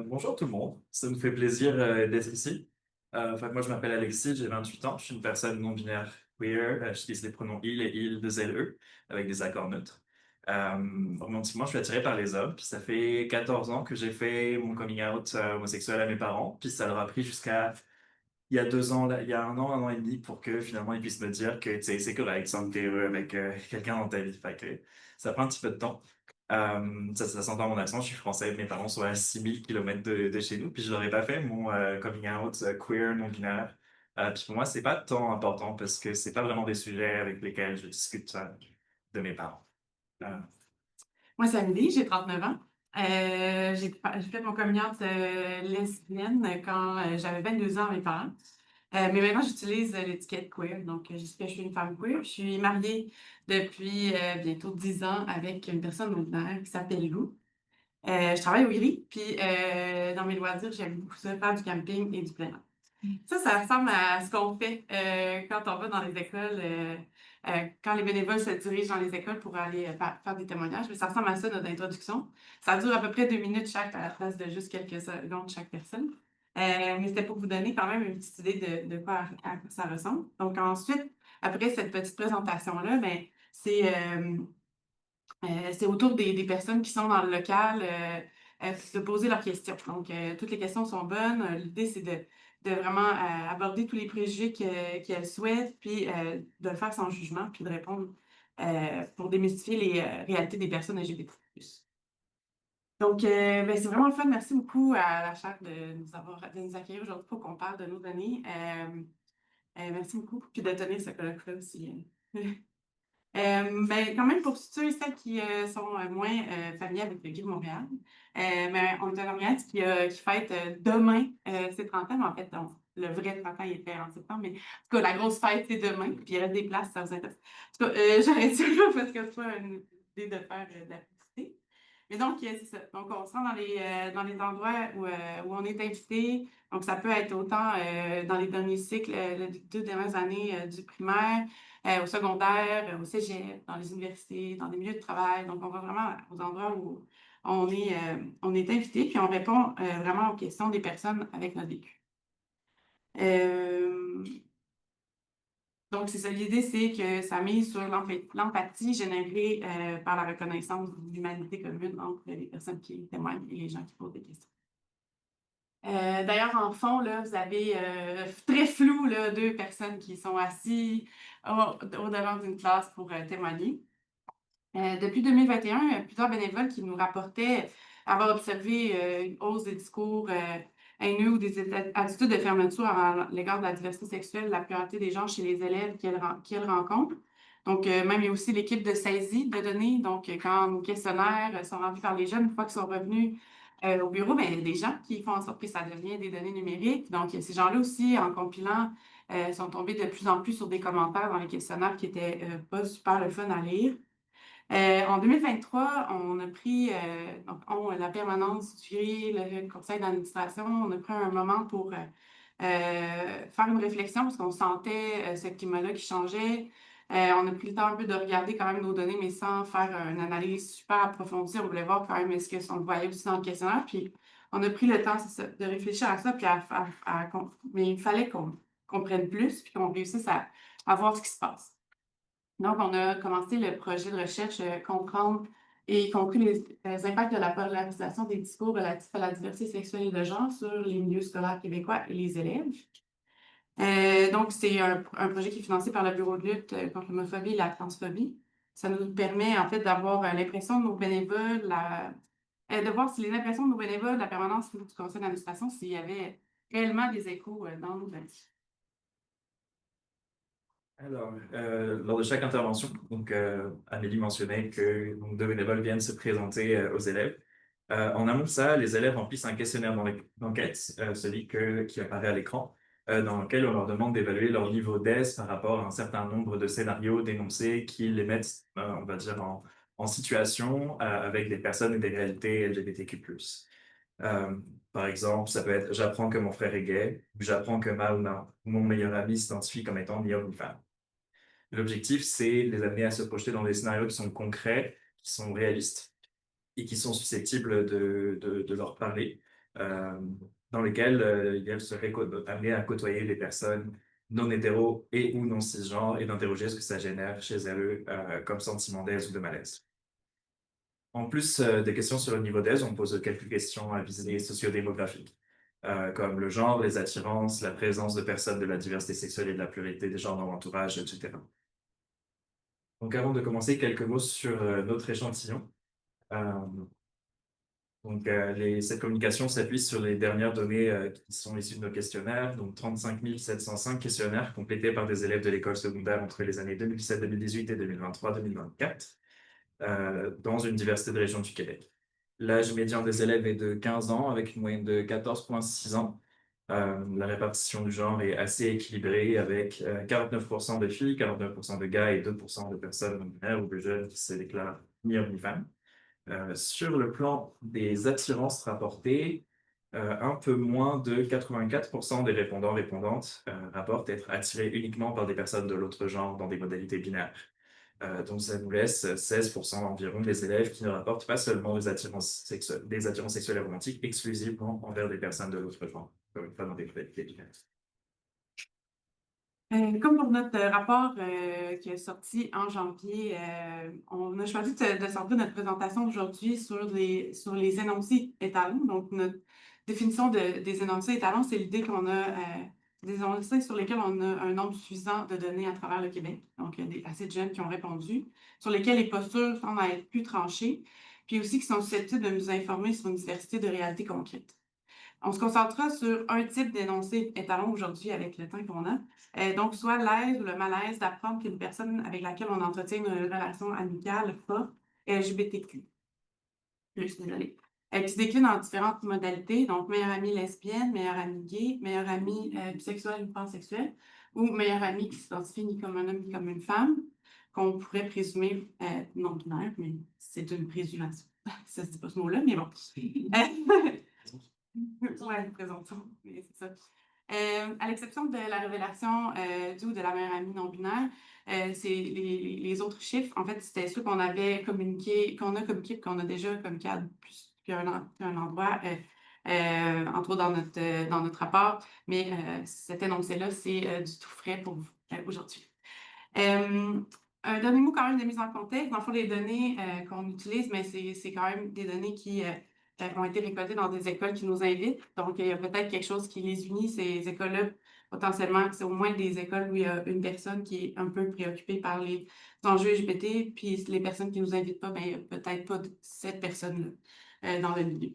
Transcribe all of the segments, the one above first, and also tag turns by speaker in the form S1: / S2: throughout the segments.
S1: Bonjour tout le monde, ça me fait plaisir d'être ici. Moi je m'appelle Alexis, j'ai 28 ans, je suis une personne non binaire queer, j'utilise les pronoms il et il de ZLE avec des accords neutres. Romantiquement, je suis attiré par les hommes, puis ça fait 14 ans que j'ai fait mon coming out homosexuel à mes parents, puis ça leur a pris jusqu'à il y a 2 ans, là, il y a un an et demi pour que finalement ils puissent me dire que tu sais, c'est correct, sans que t'es heureux avec quelqu'un dans ta vie. Fait que ça prend un petit peu de temps. Ça s'entend mon accent, je suis français, mes parents sont à 6000 kilomètres de chez nous, puis je leur ai pas fait mon coming out queer, non binaire. Puis pour moi, c'est pas tant important parce que c'est pas vraiment des sujets avec lesquels je discute de mes parents. Euh,
S2: Moi, c'est Amélie, j'ai 39 ans. J'ai fait mon coming out lesbienne quand j'avais 22 ans à mes parents. Mais maintenant, j'utilise l'étiquette queer. Donc, je dis que je suis une femme queer. Je suis mariée depuis bientôt 10 ans avec une personne non-binaire qui s'appelle Lou. Je travaille au gris, puis dans mes loisirs, j'aime beaucoup ça, faire du camping et du plein air. Ça ressemble à ce qu'on fait quand on va dans les écoles, quand les bénévoles se dirigent dans les écoles pour aller faire des témoignages. Mais ça ressemble à ça, notre introduction. Ça dure à peu près 2 minutes chaque, à la place de juste quelques secondes chaque personne. Mais c'était pour vous donner quand même une petite idée de quoi, à quoi ça ressemble. Donc ensuite, après cette petite présentation-là, ben, c'est autour des personnes qui sont dans le local de poser leurs questions. Donc, toutes les questions sont bonnes. L'idée, c'est de vraiment aborder tous les préjugés qu'elles souhaitent, puis de le faire sans jugement, puis de répondre pour démystifier les réalités des personnes LGBT+. Donc, ben, c'est vraiment le fun. Merci beaucoup à la chaire de nous accueillir aujourd'hui pour qu'on parle de nos données. Merci beaucoup, puis de tenir ce colloque-là aussi. Ben, quand même, pour ceux et celles qui sont moins familiers avec le Guide Montréal, mais on est un organisme qui fête demain ses 30 ans. Mais en fait, donc, le vrai 30 ans, il était en septembre, mais en tout cas, la grosse fête, c'est demain. Puis il reste des places, ça vous intéresse. En tout cas, j'arrête ça là parce que c'est pas une idée de faire de la publicité. Mais donc, c'est ça. Donc, on se rend dans les endroits où on est invité. Donc, ça peut être autant dans les derniers cycles, les 2 dernières années du primaire, au secondaire, au cégep, dans les universités, dans des milieux de travail. Donc, on va vraiment aux endroits où on est invité, puis on répond vraiment aux questions des personnes avec notre vécu. Euh, donc, c'est ça. L'idée, c'est que ça mise sur l'empathie générée par la reconnaissance de l'humanité commune entre les personnes qui témoignent et les gens qui posent des questions. D'ailleurs, en fond, là, vous avez très flou là, deux personnes qui sont assises au-devant d'une classe pour témoigner. Depuis 2021, plusieurs bénévoles qui nous rapportaient avoir observé une hausse des discours haineux ou des attitudes de fermeture à l'égard de la diversité sexuelle de la pluralité des genres chez les élèves qu'elles rencontrent. Donc, même il y a aussi l'équipe de saisie de données. Donc, quand nos questionnaires sont remplis par les jeunes, une fois qu'ils sont revenus au bureau, ben, il y a des gens qui font en sorte que ça devient des données numériques. Donc, ces gens-là aussi, en compilant, sont tombés de plus en plus sur des commentaires dans les questionnaires qui étaient pas super le fun à lire. En 2023, on a pris la permanence du jury, le conseil d'administration, on a pris un moment pour faire une réflexion parce qu'on sentait ce climat-là qui changeait. On a pris le temps un peu de regarder quand même nos données, mais sans faire une analyse super approfondie. On voulait voir quand même est-ce qu'on le voyait aussi dans le questionnaire. Puis on a pris le temps, c'est ça, de réfléchir à ça, puis mais il fallait qu'on prenne plus, puis qu'on réussisse à voir ce qui se passe. Donc, on a commencé le projet de recherche comprendre et compris les impacts de la polarisation des discours relatifs à la diversité sexuelle et de genre sur les milieux scolaires québécois et les élèves. Donc, c'est un projet qui est financé par le Bureau de lutte contre l'homophobie et la transphobie. Ça nous permet, en fait, d'avoir l'impression de nos bénévoles, de voir si les impressions de nos bénévoles, la permanence du conseil d'administration, s'il y avait réellement des échos dans nos avis.
S1: Alors, lors de chaque intervention, Amélie mentionnait que donc, deux bénévoles viennent se présenter aux élèves. En amont de ça, les élèves remplissent un questionnaire d'enquête, qui apparaît à l'écran, dans lequel on leur demande d'évaluer leur niveau d'aise par rapport à un certain nombre de scénarios dénoncés qui les mettent, on va dire, en situation avec des personnes et des réalités LGBTQ+. Euh, Par exemple, ça peut être j'apprends que mon frère est gay, ou j'apprends que mon meilleur ami s'identifie comme étant ni homme ni femme. L'objectif, c'est de les amener à se projeter dans des scénarios qui sont concrets, qui sont réalistes et qui sont susceptibles de leur parler. euh, dans lesquels elles seraient amenées à côtoyer des personnes non hétéros et ou non cisgenres et d'interroger ce que ça génère chez elles comme sentiment d'aise ou de malaise. En plus des questions sur le niveau d'aise, on pose quelques questions à visée sociodémographique, comme le genre, les attirances, la présence de personnes de la diversité sexuelle et de la pluralité des genres dans l'entourage, etc. Donc avant de commencer, quelques mots sur notre échantillon. Euh, cette communication s'appuie sur les dernières données qui sont issues de nos questionnaires, donc 35 705 questionnaires complétés par des élèves de l'école secondaire entre les années 2017-2018 et 2023-2024, dans une diversité de régions du Québec. L'âge médian des élèves est de 15 ans, avec une moyenne de 14,6 ans. La répartition du genre est assez équilibrée, avec 49% de filles, 49% de gars et 2% de personnes non-binaires ou de jeunes qui se déclarent ni hommes ni femmes. Sur le plan des attirances rapportées, un peu moins de 84% des répondants-répondantes rapportent être attirés uniquement par des personnes de l'autre genre dans des modalités binaires. Donc, ça nous laisse 16% environ des élèves qui ne rapportent pas seulement des attirances sexuelles et romantiques exclusivement envers des personnes de l'autre genre, comme une fois dans des modalités binaires.
S2: Comme pour notre rapport qui est sorti en janvier, on a choisi de sortir notre présentation aujourd'hui sur les énoncés étalons. Donc, notre définition des énoncés étalons, c'est l'idée qu'on a des énoncés sur lesquels on a un nombre suffisant de données à travers le Québec. Donc, il y a assez de jeunes qui ont répondu, sur lesquels les postures tendent à être plus tranchées, puis aussi qui sont susceptibles de nous informer sur une diversité de réalités concrètes. On se concentrera sur un type d'énoncé étalon aujourd'hui avec le temps qu'on a. Donc, soit l'aise ou le malaise d'apprendre qu'une personne avec laquelle on entretient une relation amicale forte est LGBTQ. Je suis désolée. Qui se décline en différentes modalités, donc meilleure amie lesbienne, meilleure amie gay, meilleure amie bisexuelle ou pansexuelle, ou meilleure amie qui s'identifie ni comme un homme ni comme une femme, qu'on pourrait présumer non binaire, mais c'est une présumation. Ça se dit pas ce mot-là, mais bon. Ouais, présomption, mais c'est ça. À l'exception de la révélation du de la meilleure amie non-binaire, c'est les autres chiffres, en fait, c'était ceux qu'on avait communiqué, qu'on a communiqué, qu'on a déjà communiqué à plus qu'un endroit, entre autres dans notre rapport, mais cet énoncé-là, c'est du tout frais pour vous aujourd'hui. Un dernier mot quand même de mise en contexte. Dans le fond, les données qu'on utilise, mais c'est quand même des données qui ont été récoltées dans des écoles qui nous invitent. Donc, il y a peut-être quelque chose qui les unit, ces écoles-là, potentiellement, c'est au moins des écoles où il y a une personne qui est un peu préoccupée par les enjeux LGBT, puis les personnes qui nous invitent pas, ben, il y a peut-être pas cette personne-là dans le milieu.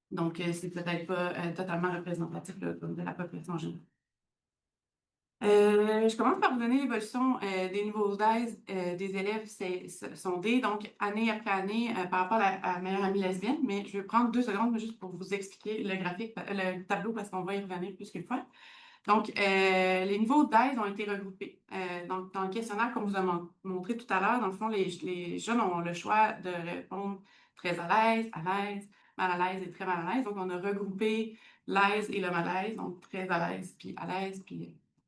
S2: Donc, c'est peut-être pas totalement représentatif là, de la population générale. Je commence par vous donner l'évolution des niveaux d'aise des élèves sondés, donc année après année par rapport à la meilleure amie lesbienne, mais je vais prendre 2 secondes juste pour vous expliquer le graphique, le tableau, parce qu'on va y revenir plus qu'une fois. Donc, les niveaux d'aise ont été regroupés. Donc, dans le questionnaire qu'on vous a montré tout à l'heure, dans le fond, les jeunes ont le choix de répondre très à l'aise, mal à l'aise et très mal à l'aise. Donc, on a regroupé l'aise et le malaise, donc très à l'aise, puis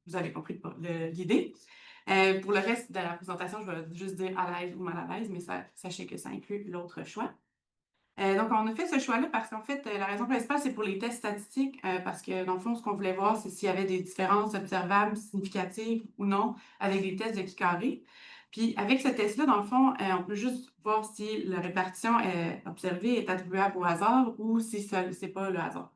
S2: vous avez compris l'idée. Pour le reste de la présentation, je vais juste dire à l'aise ou mal à l'aise, mais sachez que ça inclut l'autre choix. Donc, on a fait ce choix-là parce qu'en fait, la raison principale, c'est pour les tests statistiques, parce que dans le fond, ce qu'on voulait voir, c'est s'il y avait des différences observables, significatives ou non, avec des tests de Pi-carré. Puis, avec ce test-là, dans le fond, on peut juste voir si la répartition observée est attribuable au hasard ou si c'est pas le hasard.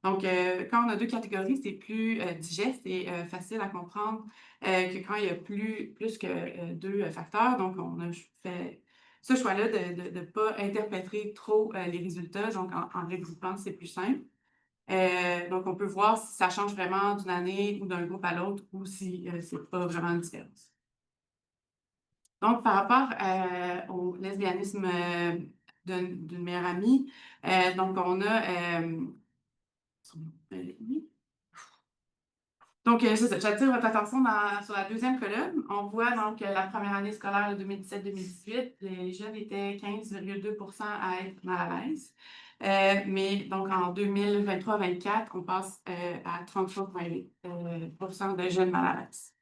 S2: Donc, quand on a 2 catégories, c'est plus digeste et facile à comprendre que quand il y a plus que 2 facteurs. Donc, on a fait ce choix-là de ne pas interpréter trop les résultats. Donc, en regroupant, c'est plus simple. Donc, on peut voir si ça change vraiment d'une année ou d'un groupe à l'autre ou si c'est pas vraiment une différence. Donc, par rapport au lesbianisme d'une meilleure amie, donc on a donc, c'est ça. J'attire votre attention sur la deuxième colonne. On voit donc la première année scolaire de 2017-2018, les jeunes étaient 15,2% à être mal à l'aise. Mais donc en 2023-24, on passe à 33,8% de jeunes mal à l'aise.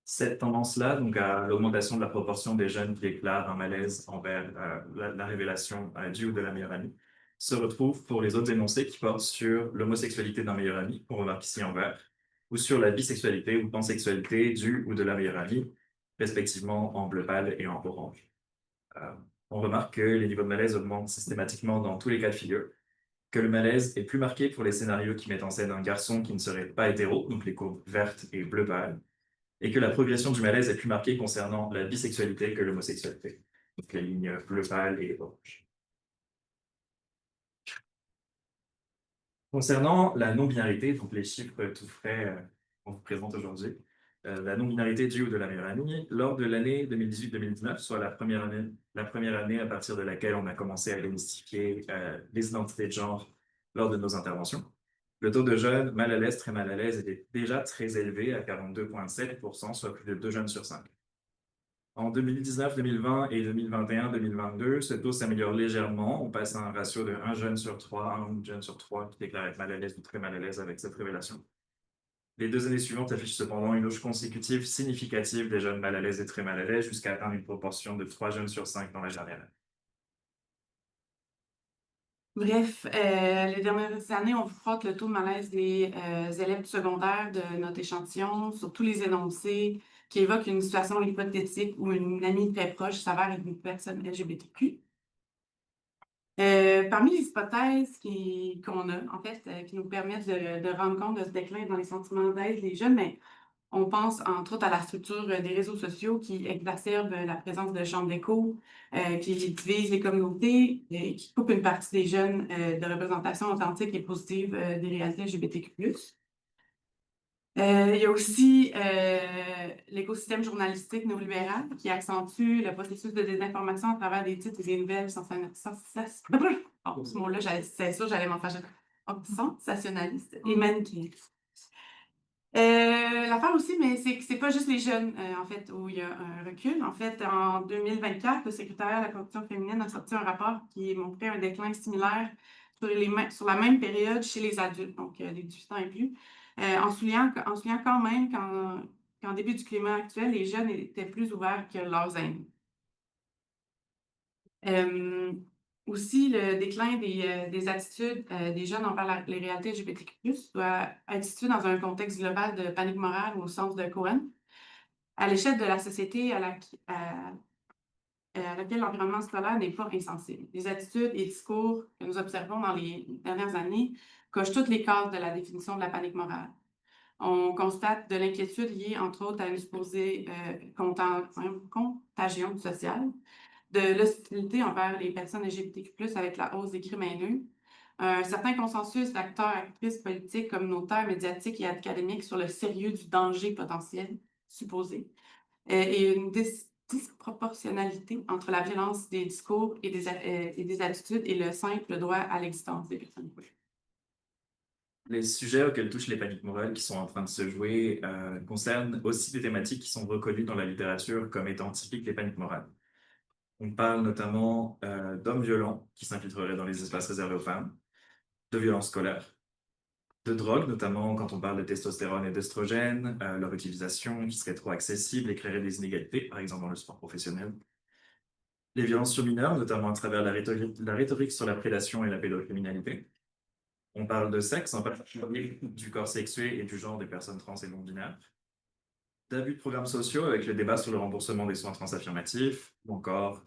S1: Cette tendance-là, donc à l'augmentation de la proportion des jeunes qui déclarent un malaise envers la révélation du ou de la meilleure amie, se retrouve pour les autres énoncés qui portent sur l'homosexualité d'un meilleur ami, qu'on remarque ici en vert, ou sur la bisexualité ou pansexualité du ou de la meilleure amie, respectivement en bleu pâle et en orange. Euh, on remarque que les niveaux de malaise augmentent systématiquement dans tous les cas de figure, que le malaise est plus marqué pour les scénarios qui mettent en scène un garçon qui ne serait pas hétéro, donc les courbes vertes et bleu pâle, et que la progression du malaise est plus marquée concernant la bisexualité que l'homosexualité, donc les lignes bleu pâle et orange. Concernant la non-binarité, donc les chiffres tout frais qu'on vous présente aujourd'hui, la non-binarité du ou de la meilleure amie, lors de l'année 2018-2019, soit la première année à partir de laquelle on a commencé à démystifier les identités de genre lors de nos interventions, le taux de jeunes mal à l'aise, très mal à l'aise était déjà très élevé à 42,7%, soit plus de 2 jeunes sur 5. En 2019, 2020 et 2021-2022, ce taux s'améliore légèrement. On passe à un ratio de 1 jeune sur 3, 1 jeune sur 3 qui déclare être mal à l'aise ou très mal à l'aise avec cette révélation. Les 2 années suivantes affichent cependant une hausse consécutive significative des jeunes mal à l'aise et très mal à l'aise jusqu'à atteindre une proportion de 3 jeunes sur 5 dans la dernière année.
S2: Bref, les dernières années, on frotte le taux de malaise des élèves du secondaire de notre échantillon sur tous les énoncés qui évoquent une situation hypothétique où une amie très proche s'avère être une personne LGBTQ. Parmi les hypothèses qu'on a, en fait, qui nous permettent de rendre compte de ce déclin dans les sentiments d'aide des jeunes, mais on pense entre autres à la structure des réseaux sociaux qui exacerbe la présence de chambres d'écho, qui divise les communautés et qui coupe une partie des jeunes de représentation authentique et positive des réalités LGBTQ+. Il y a aussi l'écosystème journalistique néolibéral qui accentue le processus de désinformation à travers des titres et des nouvelles ce mot-là, c'est sûr, j'allais m'en fâcher. Sensationnalistes et manichéistes. L'affaire aussi, mais c'est que c'est pas juste les jeunes, en fait, où il y a un recul. En fait, en 2024, le secrétariat à la corruption féminine a sorti un rapport qui montrait un déclin similaire sur la même période chez les adultes, donc des 18 ans et plus, en soulignant quand même qu'en début du climat actuel, les jeunes étaient plus ouverts que leurs aînés. Aussi, le déclin des attitudes des jeunes envers les réalités LGBTQ+, doit être situé dans un contexte global de panique morale au sens de Cohen. À l'échelle de la société à laquelle l'environnement scolaire n'est pas insensible. Les attitudes et discours que nous observons dans les dernières années cochent toutes les cases de la définition de la panique morale. On constate de l'inquiétude liée, entre autres, à une supposée contagion sociale, de l'hostilité envers les personnes LGBTQ+, avec la hausse des crimes haineux, un certain consensus d'acteurs, actrices politiques, communautaires, médiatiques et académiques sur le sérieux du danger potentiel supposé, et une disproportionnalité entre la violence des discours et des attitudes et le simple droit à l'existence des personnes queer.
S1: Les sujets auxquels touchent les paniques morales qui sont en train de se jouer concernent aussi des thématiques qui sont reconnues dans la littérature comme étant typiques des paniques morales. On parle notamment d'hommes violents qui s'infiltreraient dans les espaces réservés aux femmes, de violences scolaires, de drogue, notamment quand on parle de testostérone et d'estrogène, leur utilisation qui serait trop accessible et créerait des inégalités, par exemple dans le sport professionnel. Les violences sur mineurs, notamment à travers la rhétorique sur la prédation et la pédocriminalité. On parle de sexe, en particulier du corps sexué et du genre des personnes trans et non-binaires. D'abus de programmes sociaux avec le débat sur le remboursement des soins transaffirmatifs, ou encore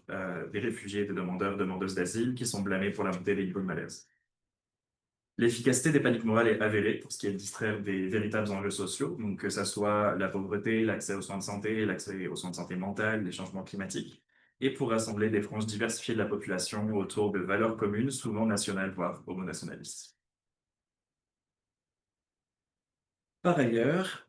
S1: des réfugiés, des demandeurs, demandeuses d'asile qui sont blâmés pour la montée des niveaux de malaise. L'efficacité des paniques morales est avérée pour ce qui est de distraire des véritables enjeux sociaux, donc que ce soit la pauvreté, l'accès aux soins de santé, l'accès aux soins de santé mentale, les changements climatiques, et pour rassembler des franges diversifiées de la population autour de valeurs communes, souvent nationales, voire homonationalistes. Par ailleurs,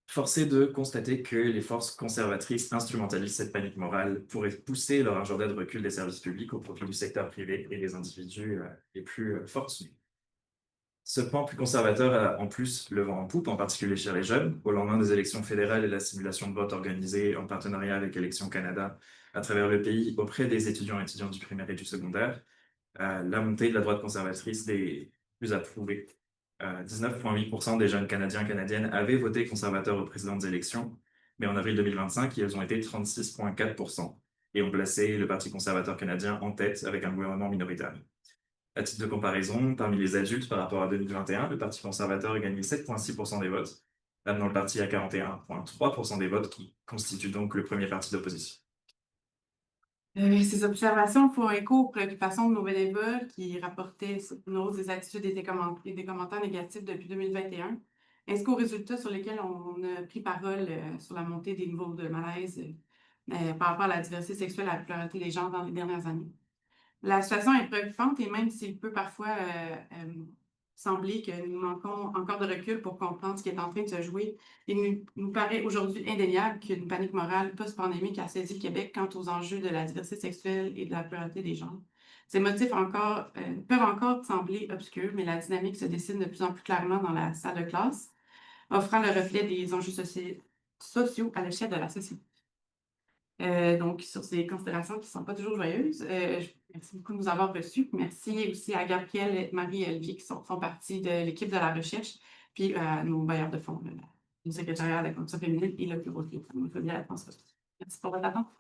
S1: force est de constater que les forces conservatrices instrumentalisent cette panique morale pour pousser leur agenda de recul des services publics au profit du secteur privé et des individus les plus fortunés. Ce pan plus conservateur a en plus le vent en poupe, en particulier chez les jeunes, au lendemain des élections fédérales et la simulation de vote organisée en partenariat avec Élections Canada à travers le pays auprès des étudiants et étudiantes du primaire et du secondaire. La montée de la droite conservatrice des plus approuvés. 19,8% des jeunes Canadiens et Canadiennes avaient voté conservateur aux précédentes élections, mais en avril 2025, ils ont été 36,4% et ont placé le Parti conservateur canadien en tête avec un gouvernement minoritaire. À titre de comparaison, parmi les adultes par rapport à 2021, le Parti conservateur a gagné 7,6% des votes, amenant le parti à 41,3% des votes, qui constitue donc le premier parti d'opposition.
S2: Ces observations font écho aux préoccupations de nos bénévoles qui rapportaient une hausse des attitudes et des commentaires négatifs depuis 2021, ainsi qu'aux résultats sur lesquels on a pris parole sur la montée des niveaux de malaise par rapport à la diversité sexuelle et à la pluralité des genres dans les dernières années. La situation est préoccupante et même s'il peut parfois sembler que nous manquons encore de recul pour comprendre ce qui est en train de se jouer, il nous paraît aujourd'hui indéniable qu'une panique morale post-pandémique a saisi le Québec quant aux enjeux de la diversité sexuelle et de la pluralité des genres. Ces motifs peuvent encore sembler obscurs, mais la dynamique se dessine de plus en plus clairement dans la salle de classe, offrant le reflet des enjeux sociaux à l'échelle de la société. Donc, sur ces considérations qui ne sont pas toujours joyeuses, merci beaucoup de nous avoir reçus. Merci aussi à Gabrielle et Marie-Elvie qui font partie de l'équipe de la recherche, puis à nos bailleurs de fonds, le secrétariat à la Commission féminine et le bureau de l'homophobie à la transphobie. Merci pour votre attention.